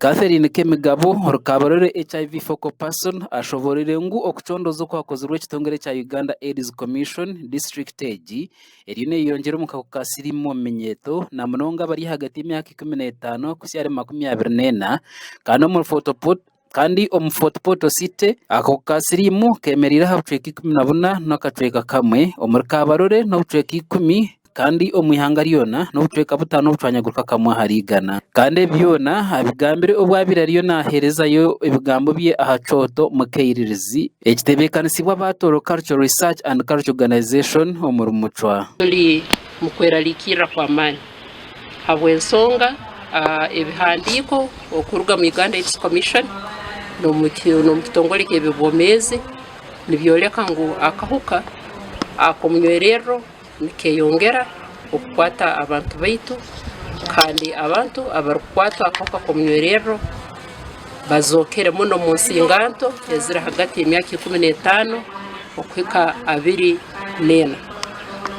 Catherine Kemigabo rukabarore HIV focal person ashoborere ngu okucondozo kwakozwe kitongere cya Uganda AIDS Commission District Egi erine yongera mu kakasirimo menyeto na munonga bari hagati y'imyaka 15 kusyare 24 kandi mu photopot kandi omufotopoto site ako kasirimu kemerira habutweka 14 n'akatweka kamwe omurkabarore no butweka 10 kandi omwihanga lyona no butweka butano butwanyaguruka kamwe harigana kandi byona abigambire obwabira ryo naherezayo ibigambo bye ahacoto mukeiririzi ekitebekanisiwa batoro Cultural Research and Cultural Organization omurumucwa tuli mukweralikira kwa mani habwensonga ibihandiko okuruga mu Uganda AIDS Commission no mutongole kebibomezi nibyoleka ngo akahuka akomnywerero nikeyongera okukwata abantu baitu kandi abantu abarukwata akahuka komnywerero bazokere muno munsinganto ezira hagati y'imyaka 15 okuhika 24.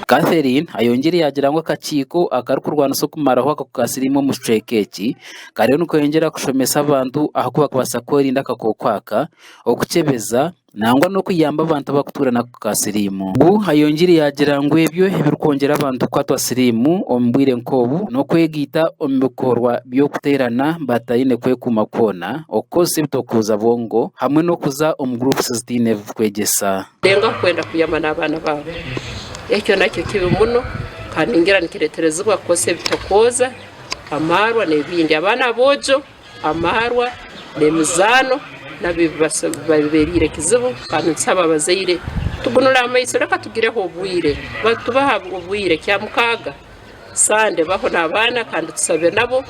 Catherine ayongere yagira ngo akaciko akarukurwana so kumaraho akakasirimo mu strekeki kare nuko yongera kushomesa abantu ahakuba kubasakora inda kakokwaka okucebeza nangwa no kuyamba abantu bakuturana ku kasirimu bu ayongere yagira ngo ebyo birukongera abantu kwatwa sirimu ombwire nkobu no kwegita ombikorwa byo kuterana batayine kwekuma kona okose bitokuza bongo hamwe no kuza group 16 kwegesa denga kwenda kuyama n'abana babo ekyo nakyo kibe muno kandi ngira nikireterezwa kose bitokoza amarwa nebindi abana bojo amarwa nemizano nabiberire kizibu kandi nsaba bazayire tugunura amayiso reka tugireho obwire batubaha obwire kya mukaga sande baho nabana kandi tusabe nabo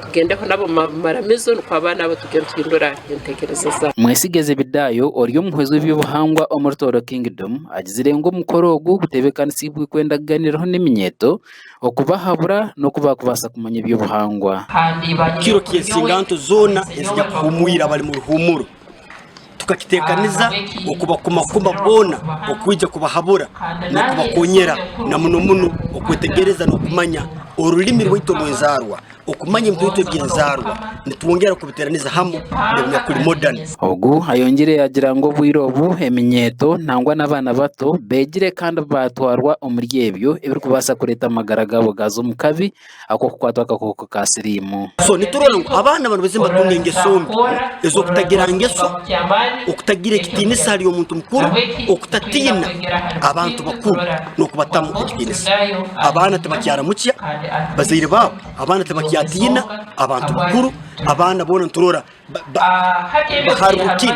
tugendeho nabo maramizo nuko abana abo tugenda twindura intekerezo za mwesigeze bidayo oryo muhwezo by'ubuhangwa omurtoro kingdom agizirengo mukorogo gutebekanisibu kwenda ganiraho n'eminyeto okubahabura no kubakubasa kumanya by'ubuhangwa kiro kyesinganto zona ezija kuhumwira bali mu ruhumuro tukakitekaniza okubakumakuma bona okwija kubahabura no kubakonyera na muno okwetegereza no kumanya orulimi rwito mwenzarwa okumanya mtuito genzarwa nituongera kubiteraniza hamu ne kuri modern ogu ayongere yagira ngo bwirobu eminyeto nangwa n'abana bato begire kandi batwarwa omuryebyo ebiri kubasa kureta magaragabo gazo mukabi ako kwatwa akakoko kasirimu so niturona ngo abana bano bezimba tunenge sombi ezo kutagira ngeso okutagira kitinisa ali omuntu mukuru okutatina abantu bakuru no kubatamu kitinisa abana tabakyara mucya bazire babo abana tabakiyatina abantu bakuru abana bona nturora baharukire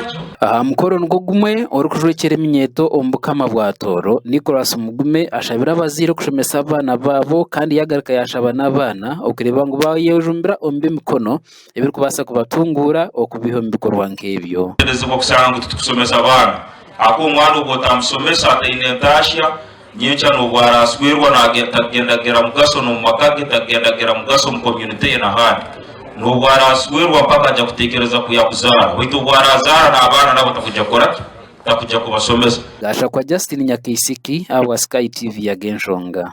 mukoro ngo gumwe orukujwekere minyeto ombukama bwatoro Nicholas Mugume ashabira bazire kushomesa abana babo kandi yagarika yashaba n'abana okireba ngo bayejumbira ombe mikono ebiri kubasa kubatungura okubihomba bikorwa nkebyo ndezebo kusanga ngo tukusomesa abana ako umwana ugotamusomesa atayinentasha nyencha no bwaraswirwa na agendagera mugaso no makage tagendagera mugaso mu community na handi no bwaraswirwa paka ajya kutekereza kuyakuzara wito bwarazara na abana nabo takuja koraki takuja kubasomesa gasha kwa Justin Nyakisiki awa Sky TV ya Genshonga.